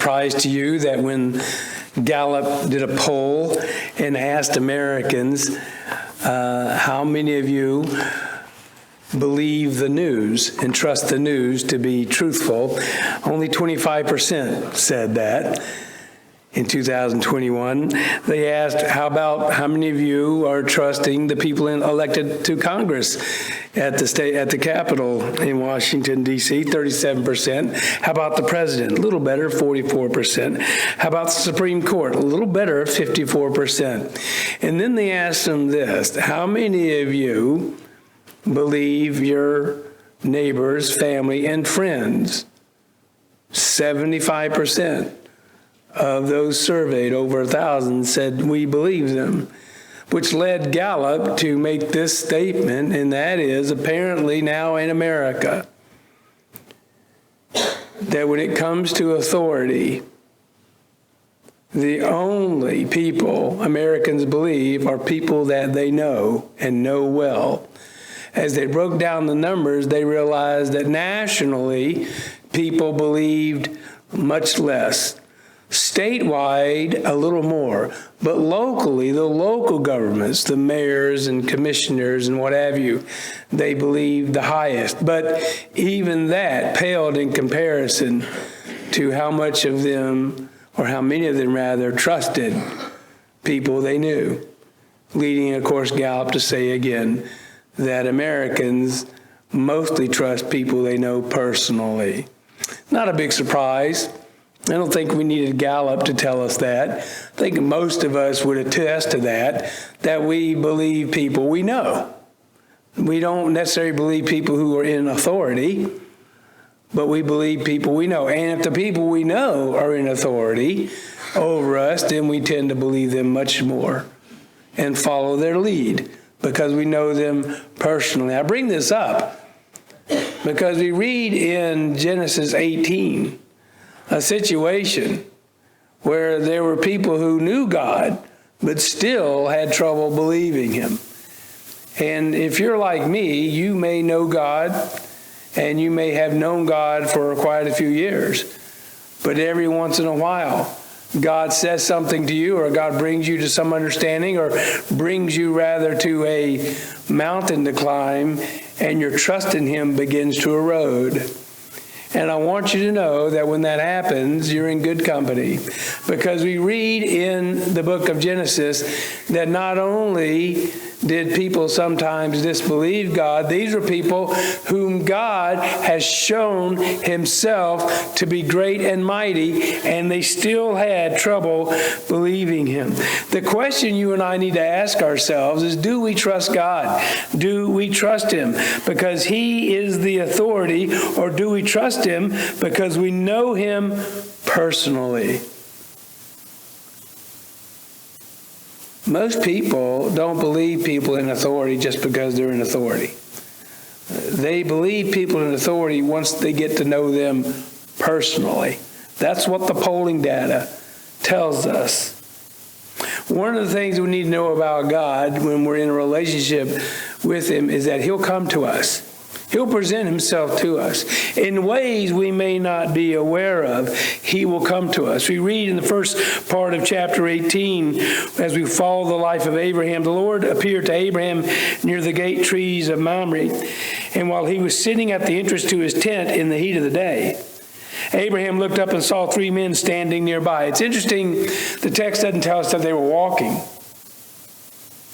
surprise to you that when Gallup did a poll and asked Americans, how many of you believe the news and trust the news to be truthful? Only 25% said that. In 2021, they asked, how many of you are trusting the people elected to Congress at the Capitol in Washington, D.C.? 37%. How about the president? A little better, 44%. How about the Supreme Court? A little better, 54%. And then they asked them this: how many of you believe your neighbors, family, and friends? 75%. Of those surveyed, over 1,000, said we believe them, which led Gallup to make this statement, and that is, apparently now in America, that when it comes to authority, the only people Americans believe are people that they know and know well. As they broke down the numbers, they realized that nationally, people believed much less. Statewide, a little more, but locally, the local governments, the mayors and commissioners and what have you, they believed the highest. But even that paled in comparison to how much of them, or how many of them rather, trusted people they knew, leading, of course, Gallup to say again that Americans mostly trust people they know personally. Not a big surprise. I don't think we needed Gallup to tell us that. I think most of us would attest to that we believe people we know. We don't necessarily believe people who are in authority, but we believe people we know. And if the people we know are in authority over us, then we tend to believe them much more and follow their lead because we know them personally. I bring this up because we read in Genesis 18, a situation where there were people who knew God, but still had trouble believing him. And if you're like me, you may know God, and you may have known God for quite a few years. But every once in a while, God says something to you, or God brings you to some understanding, or brings you rather to a mountain to climb, and your trust in him begins to erode. And I want you to know that when that happens, you're in good company. Because we read in the book of Genesis that not only did people sometimes disbelieve God, these were people whom God has shown himself to be great and mighty, and they still had trouble believing him. The question you and I need to ask ourselves is, do we trust God? Do we trust him because he is the authority, or do we trust him because we know him personally? Most people don't believe people in authority just because they're in authority. They believe people in authority once they get to know them personally. That's what the polling data tells us. One of the things we need to know about God when we're in a relationship with him is that he'll come to us. He'll present himself to us in ways we may not be aware of. He will come to us. We read in the first part of chapter 18, as we follow the life of Abraham, the Lord appeared to Abraham near the gate trees of Mamre, and while he was sitting at the entrance to his tent in the heat of the day, Abraham looked up and saw three men standing nearby. It's interesting, the text doesn't tell us that they were walking.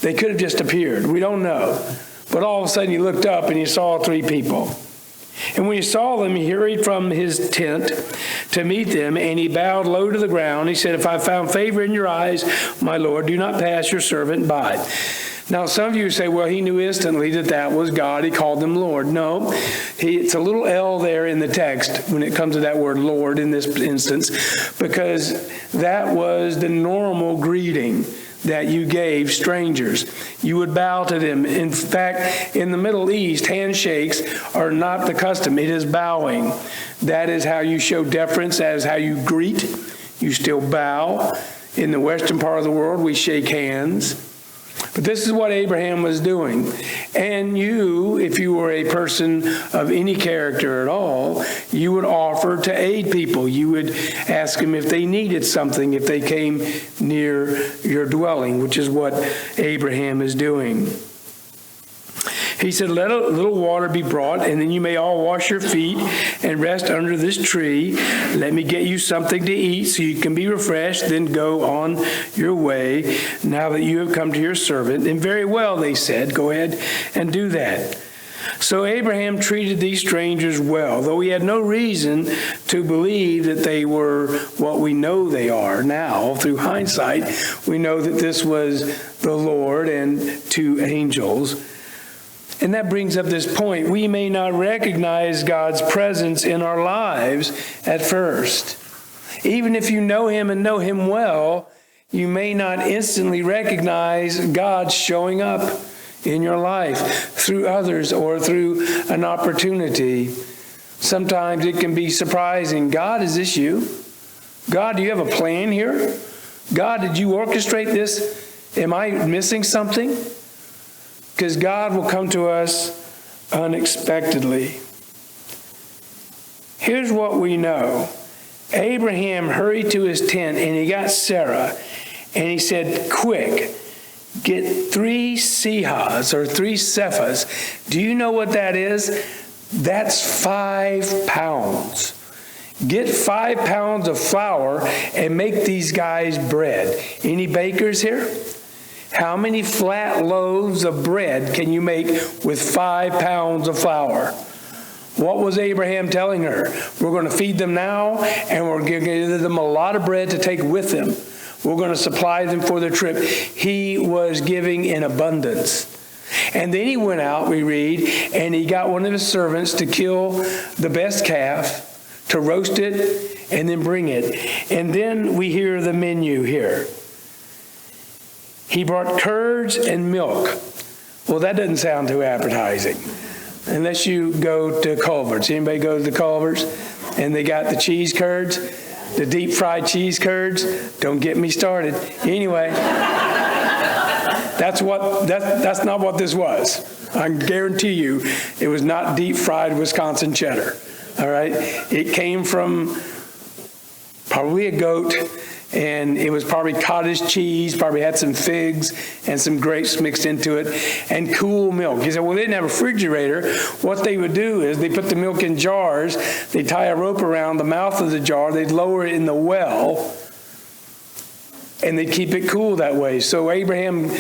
They could have just appeared. We don't know. But all of a sudden he looked up and he saw three people. And when he saw them, he hurried from his tent to meet them, and he bowed low to the ground. He said, "If I found favor in your eyes, my Lord, do not pass your servant by." Now, some of you say, well, he knew instantly that that was God. He called them Lord. No, it's a little L there in the text when it comes to that word Lord in this instance, because that was the normal greeting that you gave strangers. You would bow to them. In fact, in the Middle East, handshakes are not the custom. It is bowing. That is how you show deference. That is how you greet. You still bow. In the western part of the world, we shake hands. But this is what Abraham was doing. And you, if you were a person of any character at all, you would offer to aid people. You would ask them if they needed something, if they came near your dwelling, which is what Abraham is doing. He said, let a little water be brought, and then you may all wash your feet and rest under this tree. Let me get you something to eat so you can be refreshed, then go on your way now that you have come to your servant. And very well, they said, go ahead and do that. So Abraham treated these strangers well, though he had no reason to believe that they were what we know they are now. Through hindsight, we know that this was the Lord and two angels. And that brings up this point. We may not recognize God's presence in our lives at first. Even if you know him and know him well, you may not instantly recognize God showing up in your life through others or through an opportunity. Sometimes it can be surprising. God, is this you? God, do you have a plan here? God, did you orchestrate this? Am I missing something? Because God will come to us unexpectedly. Here's what we know. Abraham hurried to his tent and he got Sarah and he said, quick, get 3 sehas or 3 sephas. Do you know what that is? That's 5 pounds. Get 5 pounds of flour and make these guys bread. Any bakers here? How many flat loaves of bread can you make with 5 pounds of flour? What was Abraham telling her? We're going to feed them now, and we're going to give them a lot of bread to take with them. We're going to supply them for their trip. He was giving in abundance. And then he went out, we read, and he got one of his servants to kill the best calf, to roast it, and then bring it. And then we hear the menu here. He brought curds and milk. Well, that doesn't sound too appetizing. Unless you go to Culver's. Anybody go to the Culver's? And they got the cheese curds, the deep fried cheese curds. Don't get me started. Anyway, that's not what this was. I guarantee you it was not deep fried Wisconsin cheddar. All right? It came from probably a goat. And it was probably cottage cheese, probably had some figs and some grapes mixed into it, and cool milk. He said, well, they didn't have a refrigerator. What they would do is they put the milk in jars, they'd tie a rope around the mouth of the jar, they'd lower it in the well, and they'd keep it cool that way. So Abraham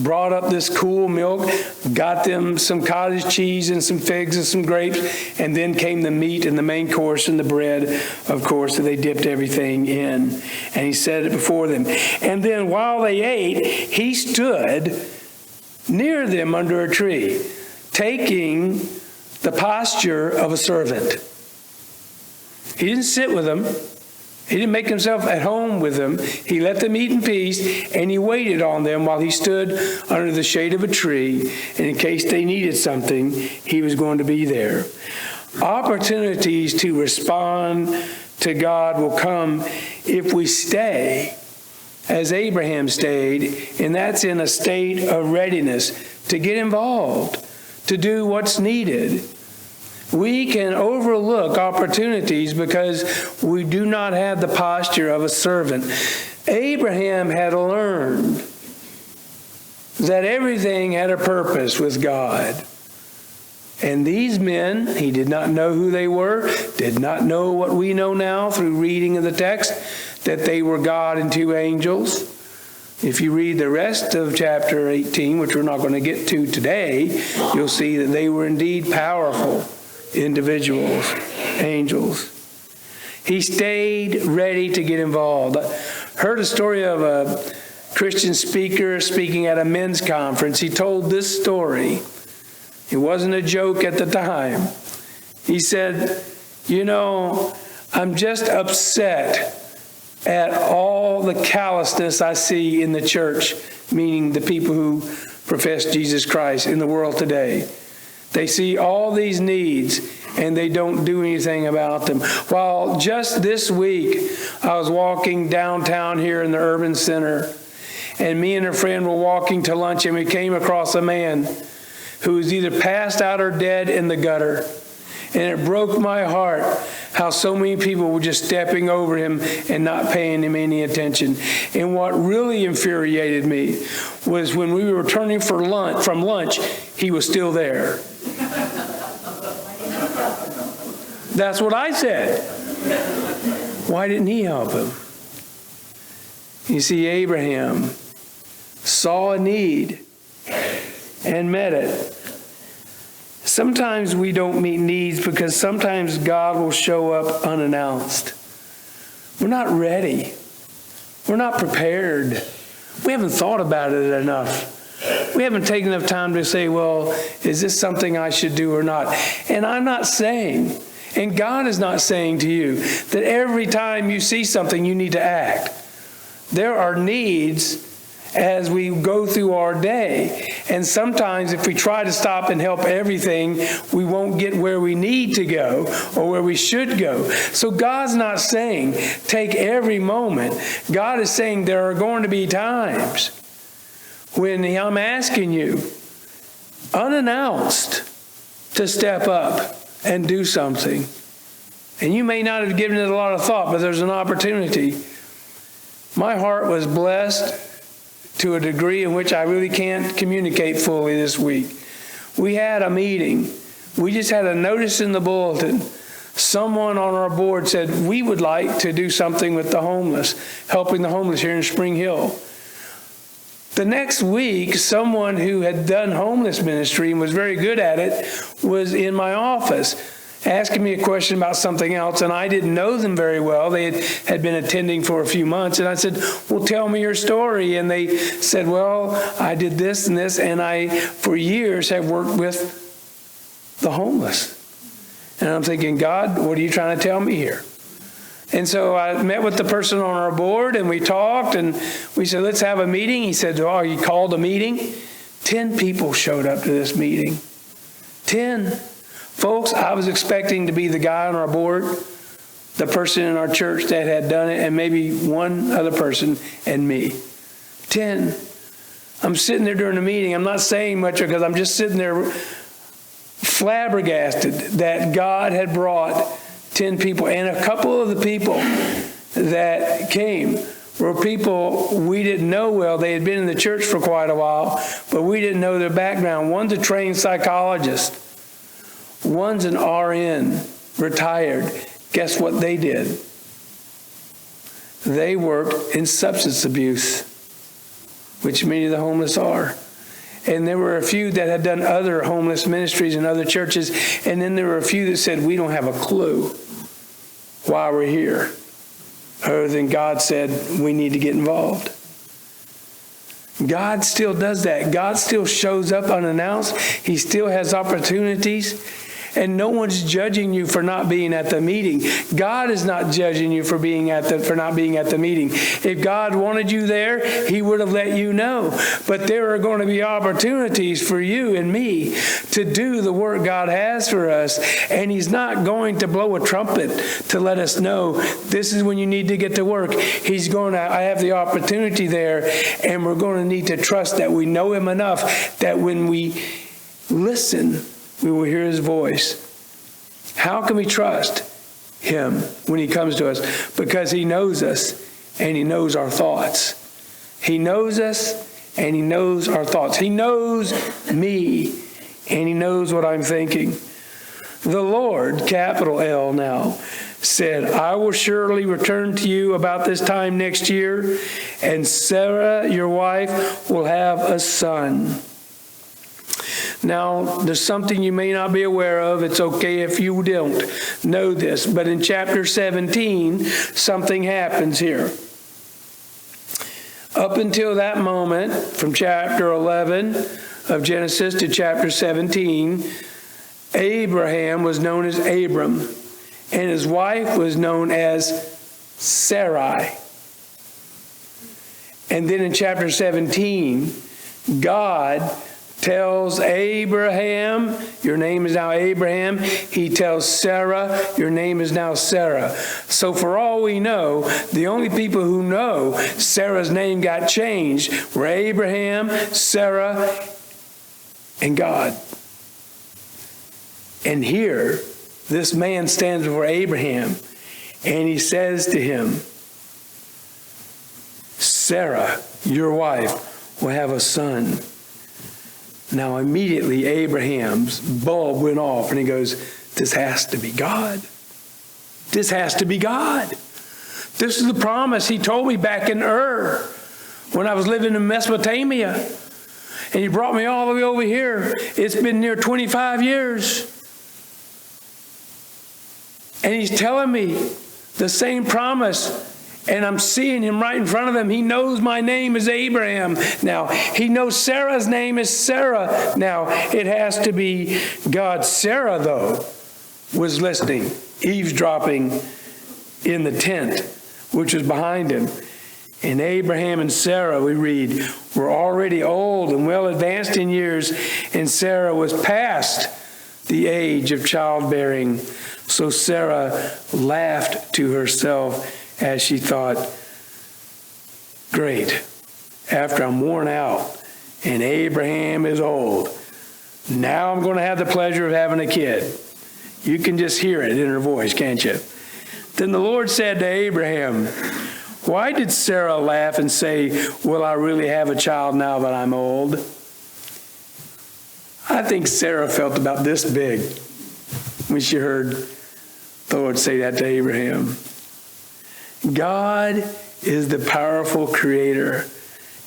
brought up this cool milk, got them some cottage cheese and some figs and some grapes, and then came the meat and the main course and the bread, of course, that they dipped everything in. And he set it before them. And then while they ate, he stood near them under a tree, taking the posture of a servant. He didn't sit with them. He didn't make himself at home with them. He let them eat in peace, and he waited on them while he stood under the shade of a tree. And in case they needed something, he was going to be there. Opportunities to respond to God will come if we stay as Abraham stayed, and that's in a state of readiness to get involved, to do what's needed. We can overlook opportunities because we do not have the posture of a servant. Abraham had learned that everything had a purpose with God. And these men, he did not know who they were, did not know what we know now through reading of the text, that they were God and 2 angels. If you read the rest of chapter 18, which we're not going to get to today, you'll see that they were indeed powerful individuals, angels. He stayed ready to get involved. I heard a story of a Christian speaker speaking at a men's conference. He told this story. It wasn't a joke at the time. He said, I'm just upset at all the callousness I see in the church, meaning the people who profess Jesus Christ in the world today. They see all these needs, and they don't do anything about them. While just this week, I was walking downtown here in the urban center, and me and a friend were walking to lunch, and we came across a man who was either passed out or dead in the gutter. And it broke my heart how so many people were just stepping over him and not paying him any attention. And what really infuriated me was when we were returning from lunch, he was still there. That's what I said. Why didn't he help him? You see, Abraham saw a need and met it. Sometimes we don't meet needs because sometimes God will show up unannounced. We're not ready. We're not prepared. We haven't thought about it enough. We haven't taken enough time to say, well, is this something I should do or not? And I'm not saying, and God is not saying to you, that every time you see something you need to act. There are needs as we go through our day. And sometimes if we try to stop and help everything, we won't get where we need to go or where we should go. So God's not saying take every moment. God is saying there are going to be times when I'm asking you, unannounced, to step up and do something. And you may not have given it a lot of thought, but there's an opportunity. My heart was blessed to a degree in which I really can't communicate fully this week. We had a meeting. We just had a notice in the bulletin. Someone on our board said, we would like to do something with the homeless, helping the homeless here in Spring Hill. The next week, someone who had done homeless ministry and was very good at it was in my office asking me a question about something else, and I didn't know them very well. They had been attending for a few months, and I said, well, tell me your story. And they said, well, I did this and this, and I, for years, have worked with the homeless. And I'm thinking, God, what are you trying to tell me here? And so I met with the person on our board, and we talked, and we said, let's have a meeting. He said, oh, you called a meeting? 10 people showed up to this meeting. 10. Folks, I was expecting to be the guy on our board, the person in our church that had done it, and maybe one other person, and me. 10. I'm sitting there during the meeting. I'm not saying much because I'm just sitting there flabbergasted that God had brought 10 people. And a couple of the people that came were people we didn't know well. They had been in the church for quite a while, but we didn't know their background. One's a trained psychologist. One's an RN, retired. Guess what they did? They worked in substance abuse, which many of the homeless are. And there were a few that had done other homeless ministries in other churches. And then there were a few that said, we don't have a clue why we're here. Other than God said, we need to get involved. God still does that. God still shows up unannounced. He still has opportunities. And no one's judging you for not being at the meeting. God is not judging you for not being at the meeting. If God wanted you there, He would have let you know. But there are going to be opportunities for you and me to do the work God has for us. And He's not going to blow a trumpet to let us know this is when you need to get to work. He's going to have the opportunity there, and we're going to need to trust that we know Him enough that when we listen, we will hear His voice. How can we trust Him when He comes to us? Because He knows us and He knows our thoughts. He knows us and He knows our thoughts. He knows me and He knows what I'm thinking. The Lord, capital L now, said, I will surely return to you about this time next year, and Sarah, your wife, will have a son. Now, there's something you may not be aware of. It's okay if you don't know this. But in chapter 17, something happens here. Up until that moment, from chapter 11 of Genesis to chapter 17, Abraham was known as Abram, and his wife was known as Sarai. And then in chapter 17, God tells Abraham, your name is now Abraham. He tells Sarah, your name is now Sarah. So for all we know, the only people who know Sarah's name got changed were Abraham, Sarah, and God. And here, this man stands before Abraham, and he says to him, Sarah, your wife, will have a son. Now immediately Abraham's bulb went off and he goes, this has to be God. This has to be God. This is the promise he told me back in Ur when I was living in Mesopotamia. And he brought me all the way over here. It's been near 25 years. And he's telling me the same promise. And I'm seeing him right in front of him. He knows my name is Abraham. Now, he knows Sarah's name is Sarah. Now, it has to be God. Sarah, though, was listening, eavesdropping in the tent, which was behind him. And Abraham and Sarah, we read, were already old and well advanced in years, and Sarah was past the age of childbearing. So Sarah laughed to herself as she thought, great, after I'm worn out and Abraham is old, now I'm going to have the pleasure of having a kid. You can just hear it in her voice, can't you? Then the Lord said to Abraham, why did Sarah laugh and say, will I really have a child now that I'm old? I think Sarah felt about this big when she heard the Lord say that to Abraham. God is the powerful creator,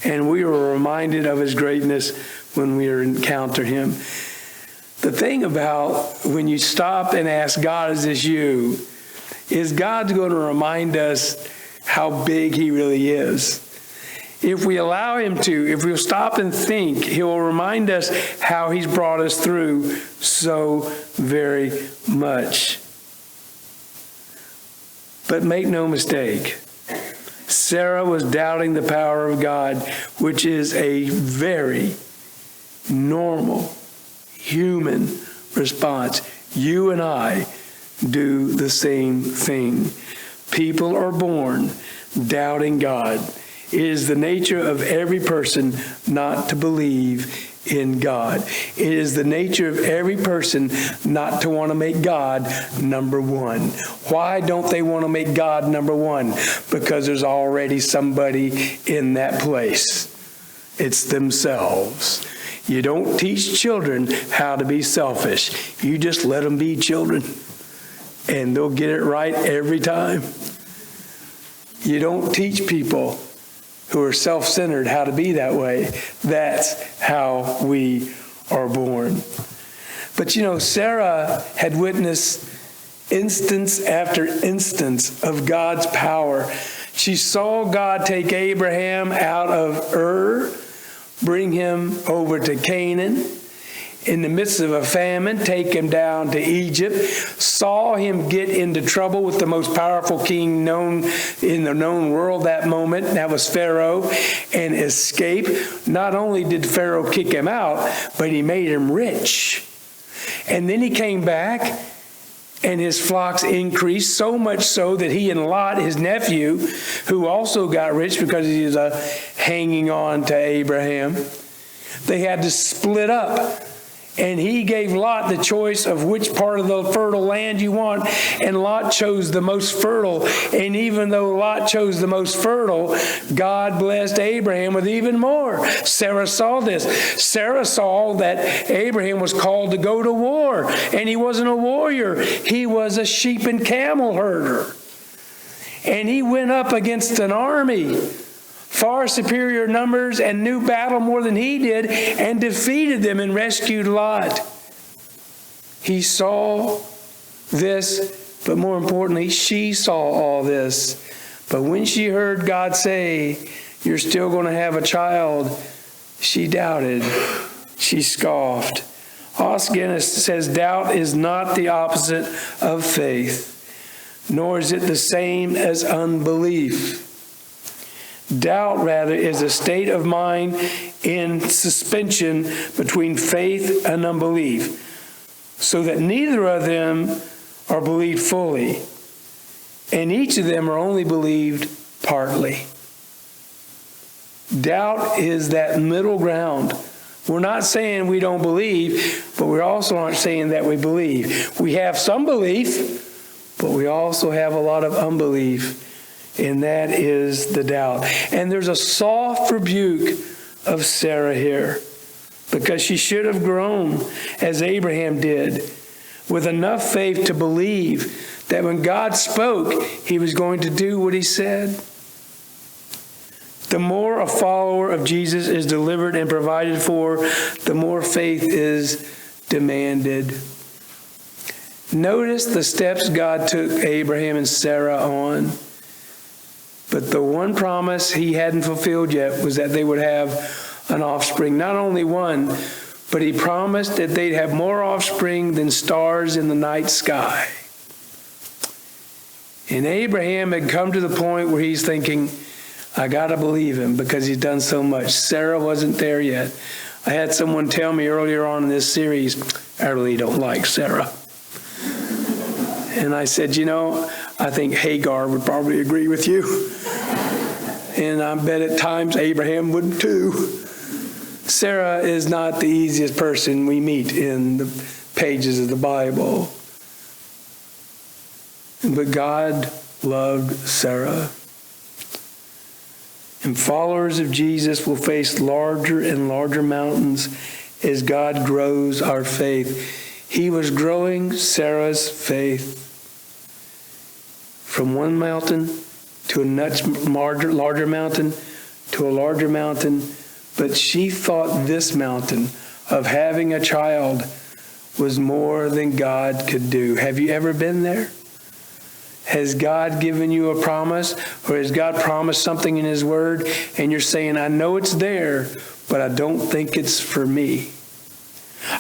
and we are reminded of his greatness when we encounter him. The thing about when you stop and ask God, is this you? Is God's going to remind us how big he really is. If we allow him to, if we'll stop and think, he will remind us how he's brought us through so very much. But make no mistake, Sarah was doubting the power of God, which is a very normal human response. You and I do the same thing. People are born doubting God. It is the nature of every person not to believe in God. It is the nature of every person not to want to make God number one. Why don't they want to make God number one? Because there's already somebody in that place. It's themselves. You don't teach children how to be selfish. You just let them be children, and they'll get it right every time. You don't teach people who are self-centered how to be that way. That's how we are born. But you know, Sarah had witnessed instance after instance of God's power. She saw God take Abraham out of Ur, bring him over to Canaan, in the midst of a famine, take him down to Egypt, saw him get into trouble with the most powerful king known in the known world that moment, that was Pharaoh, and escape. Not only did Pharaoh kick him out, but he made him rich. And then he came back, and his flocks increased, so much so that he and Lot, his nephew, who also got rich because he was hanging on to Abraham, they had to split up. And he gave Lot the choice of which part of the fertile land you want. And Lot chose the most fertile. And even though Lot chose the most fertile, God blessed Abraham with even more. Sarah saw this. Sarah saw that Abraham was called to go to war. And he wasn't a warrior. He was a sheep and camel herder. And he went up against an army, far superior numbers, and knew battle more than he did, and defeated them and rescued Lot. He saw this, but more importantly, she saw all this. But when she heard God say, you're still going to have a child, she doubted. She scoffed. Os Guinness says doubt is not the opposite of faith, nor is it the same as unbelief. Doubt, rather, is a state of mind in suspension between faith and unbelief, so that neither of them are believed fully, and each of them are only believed partly. Doubt is that middle ground. We're not saying we don't believe, but we also aren't saying that we believe. We have some belief, but we also have a lot of unbelief. And that is the doubt. And there's a soft rebuke of Sarah here, because she should have grown as Abraham did, with enough faith to believe that when God spoke, he was going to do what he said. The more a follower of Jesus is delivered and provided for, the more faith is demanded. Notice the steps God took Abraham and Sarah on. But the one promise he hadn't fulfilled yet was that they would have an offspring. Not only one, but he promised that they'd have more offspring than stars in the night sky. And Abraham had come to the point where he's thinking, I got to believe him because he's done so much. Sarah wasn't there yet. I had someone tell me earlier on in this series, I really don't like Sarah. And I said, I think Hagar would probably agree with you. And I bet at times Abraham would too. Sarah is not the easiest person we meet in the pages of the Bible. But God loved Sarah. And followers of Jesus will face larger and larger mountains as God grows our faith. He was growing Sarah's faith from one mountain to a much larger mountain to a larger mountain. But she thought this mountain of having a child was more than God could do. Have you ever been there? Has God given you a promise, or has God promised something in his word and you're saying, I know it's there, but I don't think it's for me.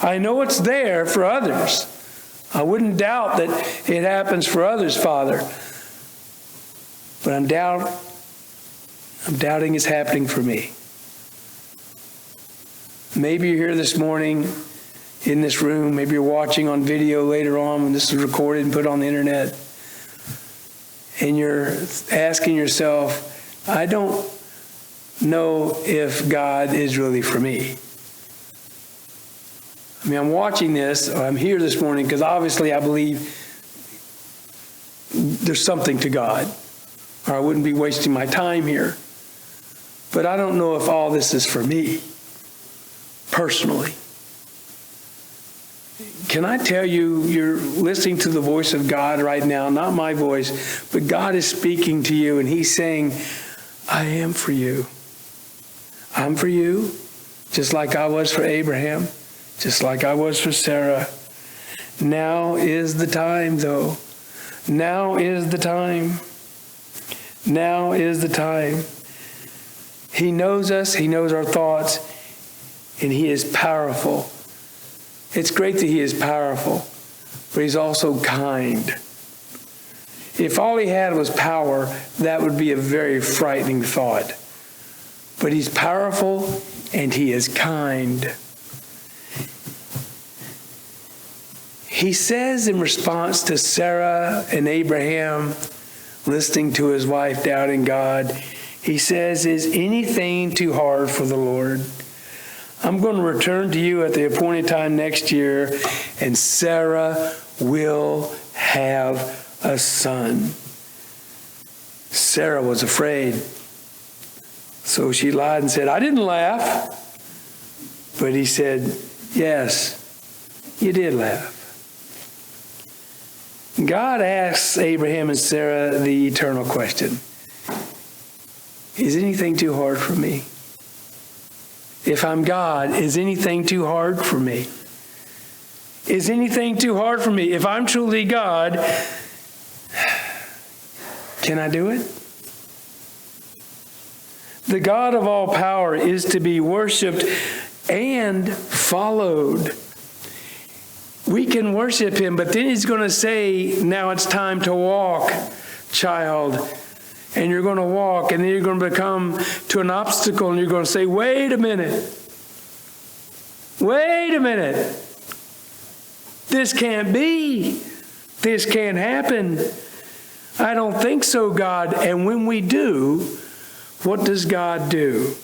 I know it's there for others. I wouldn't doubt that it happens for others, Father. But I'm doubting it's happening for me. Maybe you're here this morning in this room. Maybe you're watching on video later on when this is recorded and put on the internet. And you're asking yourself, I don't know if God is really for me. I mean, I'm watching this, or I'm here this morning because obviously I believe there's something to God, or I wouldn't be wasting my time here. But I don't know if all this is for me, personally. Can I tell you, you're listening to the voice of God right now, not my voice, but God is speaking to you, and he's saying, I am for you. I'm for you, just like I was for Abraham, just like I was for Sarah. Now is the time, though. Now is the time. Now is the time. He knows us. He knows our thoughts. And he is powerful. It's great that he is powerful, but he's also kind. If all he had was power, that would be a very frightening thought. But he's powerful and he is kind. He says in response to Sarah and Abraham listening to his wife doubting God, he says, is anything too hard for the Lord? I'm going to return to you at the appointed time next year, and Sarah will have a son. Sarah was afraid. So she lied and said, I didn't laugh. But he said, yes, you did laugh. God asks Abraham and Sarah the eternal question, is anything too hard for me? If I'm God, is anything too hard for me? Is anything too hard for me? If I'm truly God, can I do it? The God of all power is to be worshiped and followed. We can worship him, but then he's going to say, now it's time to walk, child. And you're going to walk, and then you're going to come to an obstacle, and you're going to say, wait a minute. Wait a minute. This can't be. This can't happen. I don't think so, God. And when we do, what does God do?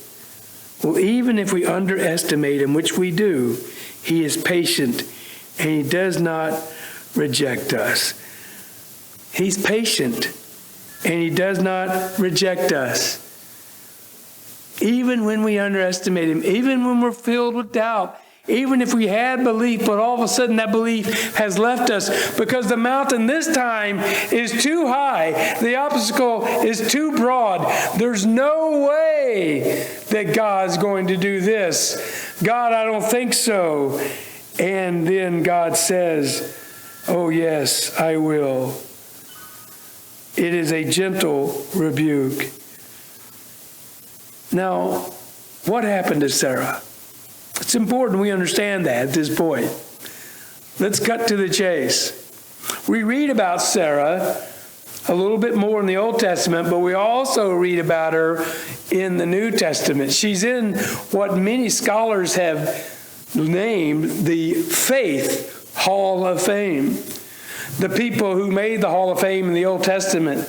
Well, even if we underestimate Him, which we do, He is patient, and He does not reject us. He's patient, and He does not reject us. Even when we underestimate Him, even when we're filled with doubt, even if we had belief, but all of a sudden that belief has left us because the mountain this time is too high. The obstacle is too broad. There's no way that God's going to do this. God, I don't think so. And then God says, oh yes, I will. It is a gentle rebuke. Now, what happened to Sarah? It's important we understand that at this point. Let's cut to the chase. We read about Sarah a little bit more in the Old Testament, but we also read about her in the New Testament. She's in what many scholars have named the Faith Hall of Fame. The people who made the Hall of Fame in the Old Testament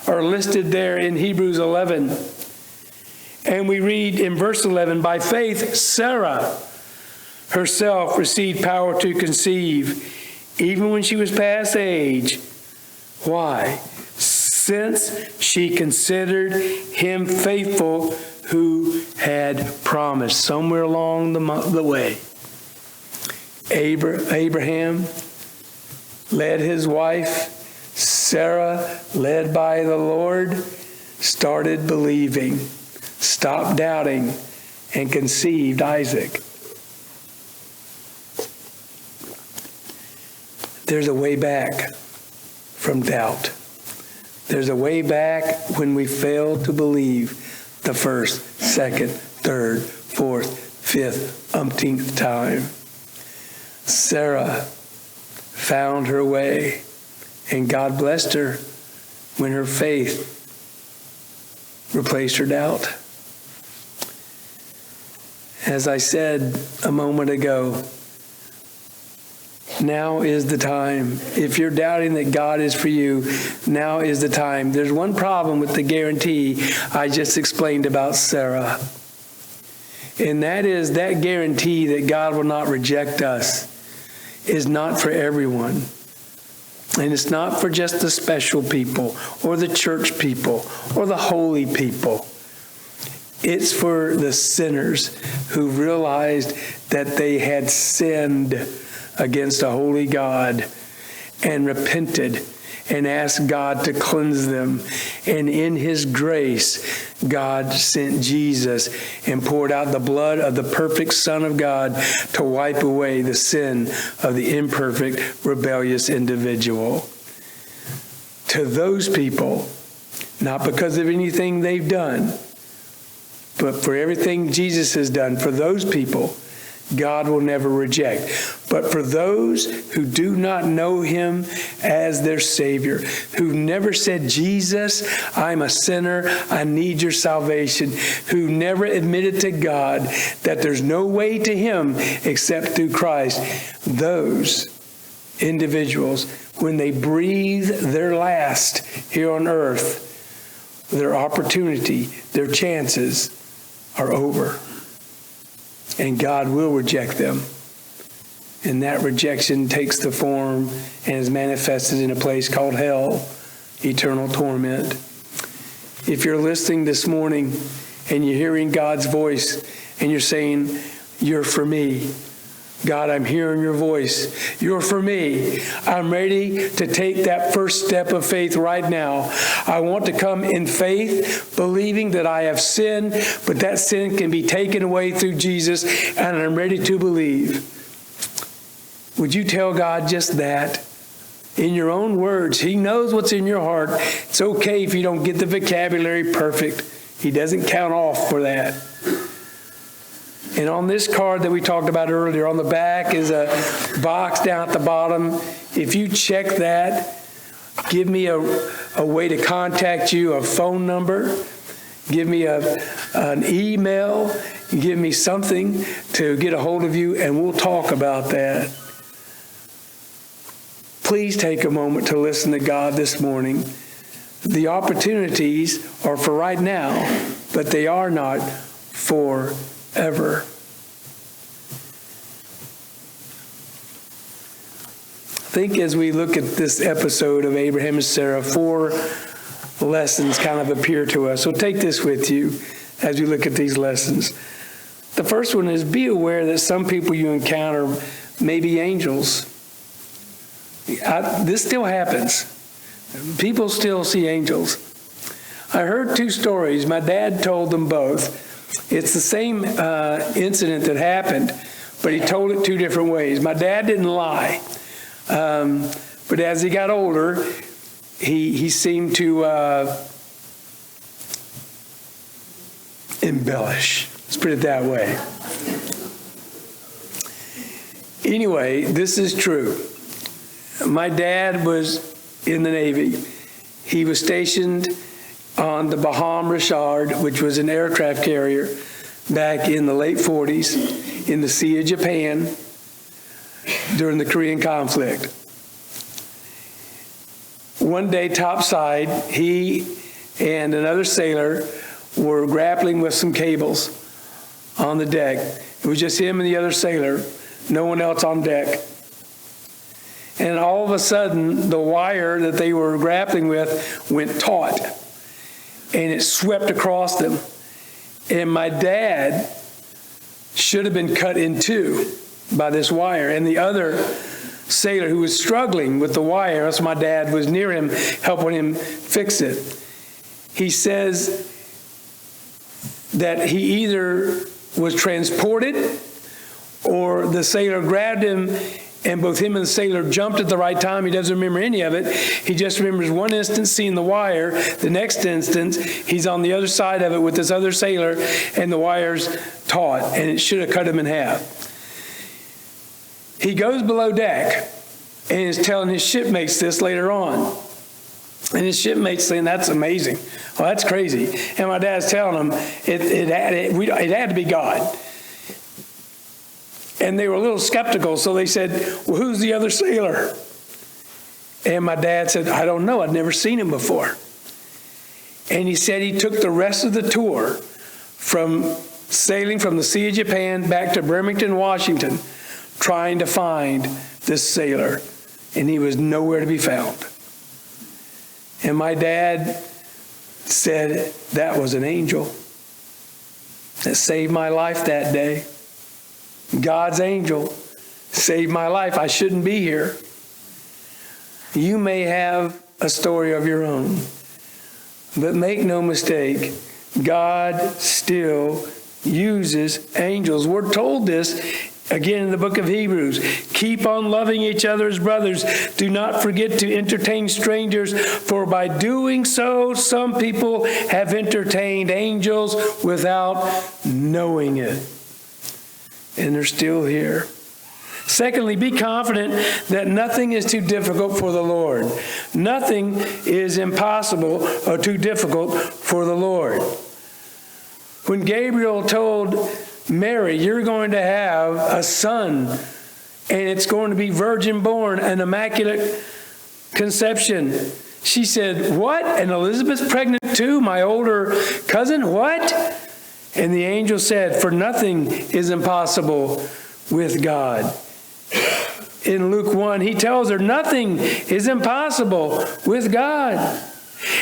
are listed there in Hebrews 11. And we read in verse 11, by faith, Sarah herself received power to conceive, even when she was past age. Why? Since she considered him faithful who had promised. Somewhere along the way, Abraham led his wife, Sarah, led by the Lord, started believing, stopped doubting, and conceived Isaac. There's a way back from doubt. There's a way back when we fail to believe the first, second, third, fourth, fifth, umpteenth time. Sarah found her way, and God blessed her when her faith replaced her doubt. As I said a moment ago, now is the time. If you're doubting that God is for you, now is the time. There's one problem with the guarantee I just explained about Sarah. And that is that guarantee that God will not reject us is not for everyone. And it's not for just the special people or the church people or the holy people. It's for the sinners who realized that they had sinned against a holy God and repented and asked God to cleanse them. And in His grace, God sent Jesus and poured out the blood of the perfect Son of God to wipe away the sin of the imperfect, rebellious individual. To those people, not because of anything they've done, but for everything Jesus has done, for those people, God will never reject. But for those who do not know Him as their Savior, who never said, Jesus, I'm a sinner, I need your salvation, who never admitted to God that there's no way to Him except through Christ, those individuals, when they breathe their last here on earth, their opportunity, their chances are over. And God will reject them. And that rejection takes the form and is manifested in a place called hell, eternal torment. If you're listening this morning and you're hearing God's voice and you're saying, you're for me. God, I'm hearing your voice. You're for me. I'm ready to take that first step of faith right now. I want to come in faith, believing that I have sinned, but that sin can be taken away through Jesus, and I'm ready to believe. Would you tell God just that? In your own words. He knows what's in your heart. It's okay if you don't get the vocabulary perfect. He doesn't count off for that. And on this card that we talked about earlier, on the back is a box down at the bottom. If you check that, give me a a way to contact you, a phone number, give me an email, give me something to get a hold of you, and we'll talk about that. Please take a moment to listen to God this morning. The opportunities are for right now, but they are not forever. I think as we look at this episode of Abraham and Sarah, 4 lessons kind of appear to us. So take this with you as you look at these lessons. The first one is be aware that some people you encounter may be angels. This still happens. People still see angels. I heard 2 stories. My dad told them both. It's the same incident that happened, but he told it 2 different ways. My dad didn't lie. But as he got older, he seemed to embellish. Let's put it that way. Anyway, this is true. My dad was in the Navy. He was stationed on the Baham Richard, which was an aircraft carrier, back in the late 40s in the Sea of Japan during the Korean conflict. One day, topside, he and another sailor were grappling with some cables on the deck. It was just him and the other sailor, no one else on deck. And all of a sudden, the wire that they were grappling with went taut, and it swept across them. And my dad should have been cut in 2 by this wire. And the other sailor who was struggling with the wire, as my dad was near him, helping him fix it, he says that he either was transported or the sailor grabbed him, and both him and the sailor jumped at the right time. He doesn't remember any of it. He just remembers one instance seeing the wire. The next instance, he's on the other side of it with this other sailor, and the wire's taut, and it should have cut him in half. He goes below deck and is telling his shipmates this later on. And his shipmates saying, "That's amazing. Well, that's crazy." And my dad's telling him it had to be God. And they were a little skeptical, so they said, "Well, who's the other sailor?" And my dad said, "I don't know. I'd never seen him before." And he said he took the rest of the tour from sailing from the Sea of Japan back to Bremerton, Washington, trying to find this sailor. And he was nowhere to be found. And my dad said that was an angel that saved my life that day. God's angel saved my life. I shouldn't be here. You may have a story of your own, but make no mistake, God still uses angels. We're told this again in the book of Hebrews. Keep on loving each other as brothers. Do not forget to entertain strangers, for by doing so, some people have entertained angels without knowing it. And they're still here. Secondly, be confident that nothing is too difficult for the Lord. Nothing is impossible or too difficult for the Lord. When Gabriel told Mary, "You're going to have a son, and it's going to be virgin born, an immaculate conception," she said, "What? And Elizabeth's pregnant too? My older cousin? What?" And the angel said, "For nothing is impossible with God." In Luke 1, he tells her nothing is impossible with God.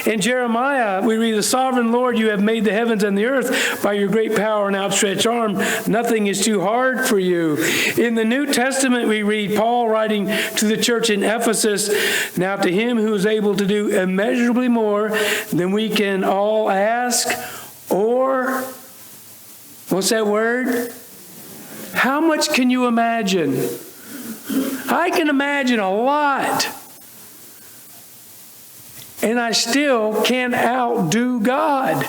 In Jeremiah, we read, "The sovereign Lord, you have made the heavens and the earth by your great power and outstretched arm. Nothing is too hard for you." In the New Testament, we read Paul writing to the church in Ephesus, "Now to him who is able to do immeasurably more than we can all ask or," what's that word? How much can you imagine? I can imagine a lot. And I still can't outdo God.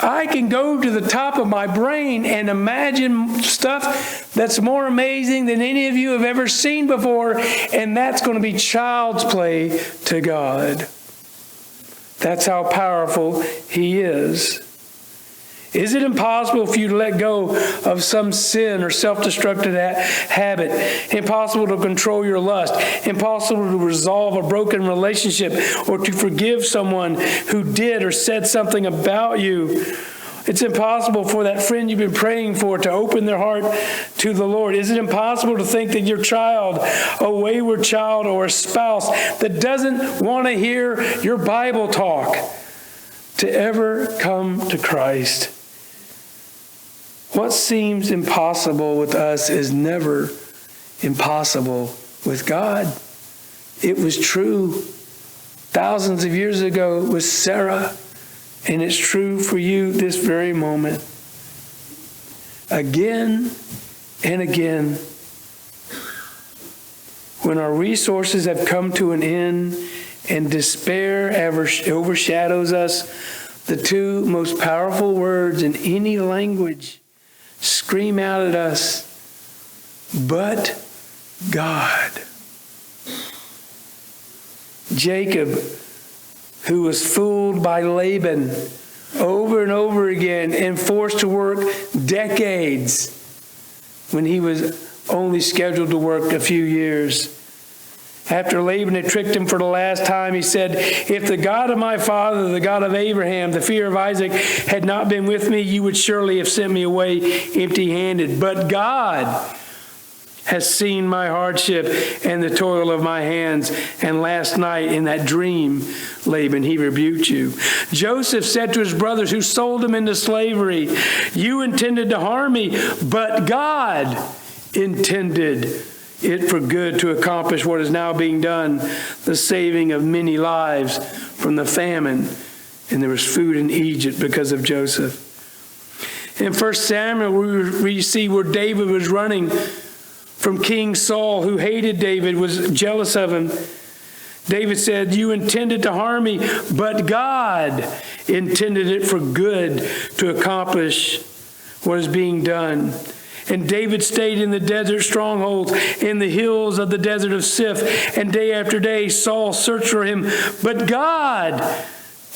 I can go to the top of my brain and imagine stuff that's more amazing than any of you have ever seen before, and that's going to be child's play to God. That's how powerful He is. Is it impossible for you to let go of some sin or self-destructive habit? Impossible to control your lust? Impossible to resolve a broken relationship or to forgive someone who did or said something about you? It's impossible for that friend you've been praying for to open their heart to the Lord. Is it impossible to think that your child, a wayward child or a spouse that doesn't want to hear your Bible talk, to ever come to Christ? What seems impossible with us is never impossible with God. It was true thousands of years ago with Sarah, and it's true for you this very moment. Again and again, when our resources have come to an end and despair overshadows us, the two most powerful words in any language scream out at us, "But God." Jacob, who was fooled by Laban over and over again and forced to work decades when he was only scheduled to work a few years. After Laban had tricked him for the last time, he said, "If the God of my father, the God of Abraham, the fear of Isaac, had not been with me, you would surely have sent me away empty-handed. But God has seen my hardship and the toil of my hands. And last night in that dream, Laban, he rebuked you." Joseph said to his brothers who sold him into slavery, "You intended to harm me, but God intended it for good to accomplish what is now being done, the saving of many lives from the famine." And there was food in Egypt because of Joseph. In 1 Samuel, we see where David was running from King Saul, who hated David, was jealous of him. David said, "You intended to harm me, but God intended it for good to accomplish what is being done." And David stayed in the desert strongholds, in the hills of the desert of Sif. And day after day, Saul searched for him. But God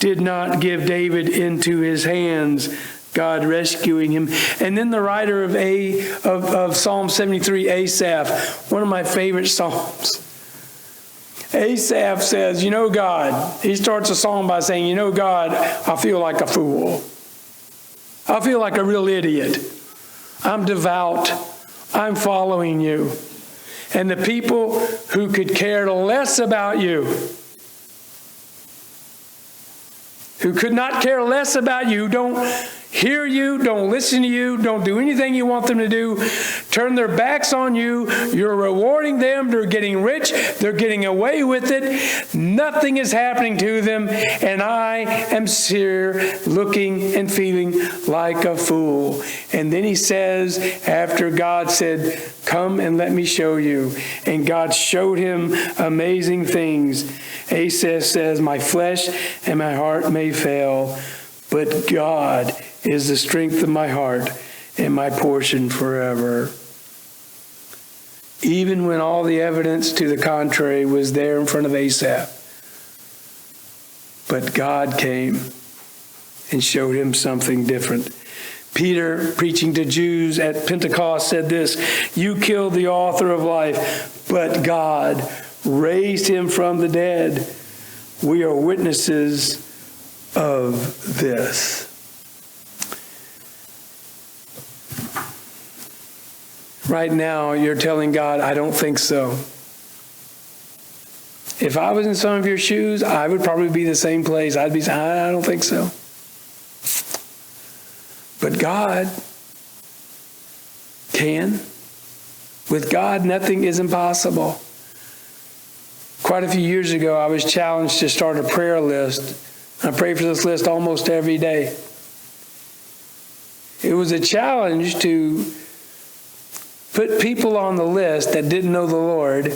did not give David into his hands, God rescuing him. And then the writer of Psalm 73, Asaph, one of my favorite psalms. Asaph says, God, he starts a song by saying, God, I feel like a fool. I feel like a real idiot. I'm devout. I'm following you. And the people who could care less about you, who could not care less about you, who don't hear you, don't listen to you, don't do anything you want them to do, turn their backs on you, you're rewarding them, they're getting rich, they're getting away with it, nothing is happening to them, and I am here looking and feeling like a fool. And then he says, after God said, "Come and let me show you," and God showed him amazing things, Asaph says, "My flesh and my heart may fail, but God is the strength of my heart and my portion forever." Even when all the evidence to the contrary was there in front of Asaph. But God came and showed him something different. Peter, preaching to Jews at Pentecost, said this, "You killed the author of life, but God raised him from the dead. We are witnesses of this." Right now, you're telling God, "I don't think so." If I was in some of your shoes, I would probably be the same place. I'd be saying, "I don't think so." But God can. With God, nothing is impossible. Quite a few years ago, I was challenged to start a prayer list. I pray for this list almost every day. It was a challenge to put people on the list that didn't know the Lord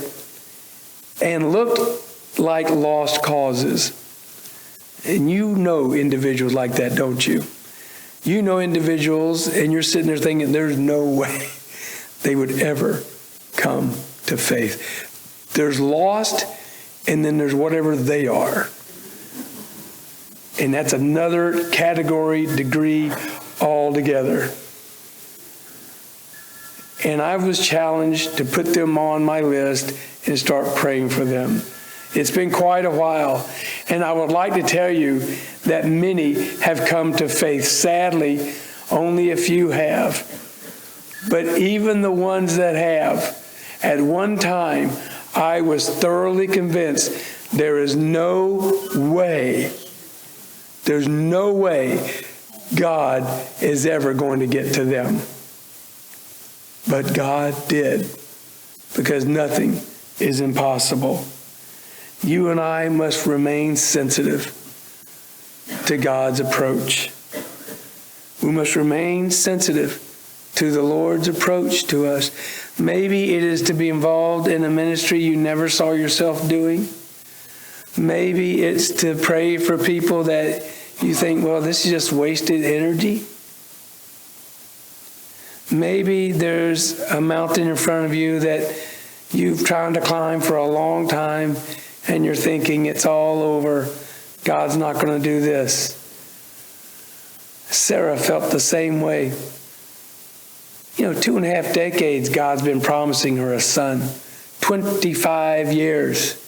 and looked like lost causes. And you know individuals like that, don't you? You know individuals, and you're sitting there thinking, there's no way they would ever come to faith. There's lost, and then there's whatever they are. And that's another category, degree altogether. And I was challenged to put them on my list and start praying for them. It's been quite a while. And I would like to tell you that many have come to faith. Sadly, only a few have. But even the ones that have, at one time, I was thoroughly convinced there's no way God is ever going to get to them. But God did, because nothing is impossible. You and I must remain sensitive to God's approach. We must remain sensitive to the Lord's approach to us. Maybe it is to be involved in a ministry you never saw yourself doing. Maybe it's to pray for people that you think, well, this is just wasted energy. Maybe there's a mountain in front of you that you've tried to climb for a long time, and you're thinking it's all over. God's not going to do this. Sarah felt the same way. 2.5 decades, God's been promising her a son. 25 years.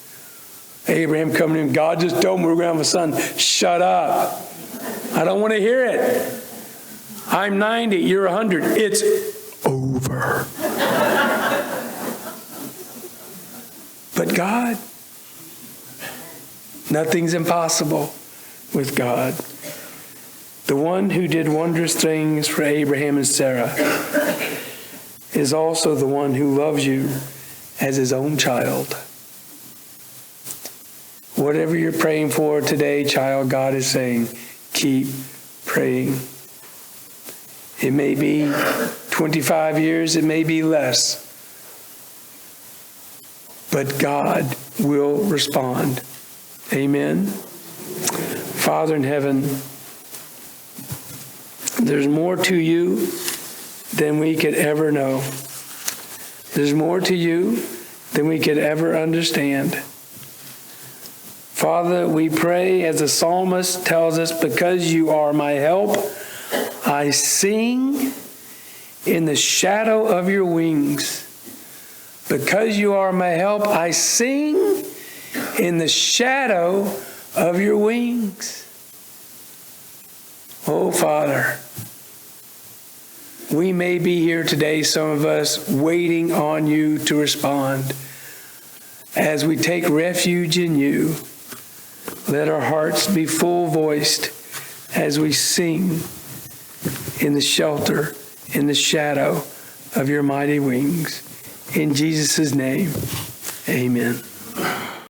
Abraham coming in, God just told me we're going to have a son. Shut up. I don't want to hear it. I'm 90, you're 100. It's over. But God, nothing's impossible with God. The one who did wondrous things for Abraham and Sarah is also the one who loves you as his own child. Whatever you're praying for today, child, God is saying, keep praying. It may be 25 years, it may be less. But God will respond. Amen. Father in heaven, there's more to you than we could ever know. There's more to you than we could ever understand. Father, we pray as the psalmist tells us, because you are my help, I sing in the shadow of your wings. Because you are my help, I sing in the shadow of your wings. Oh, Father, we may be here today, some of us, waiting on you to respond. As we take refuge in you, let our hearts be full-voiced as we sing in the shelter, in the shadow of your mighty wings. In Jesus' name, amen.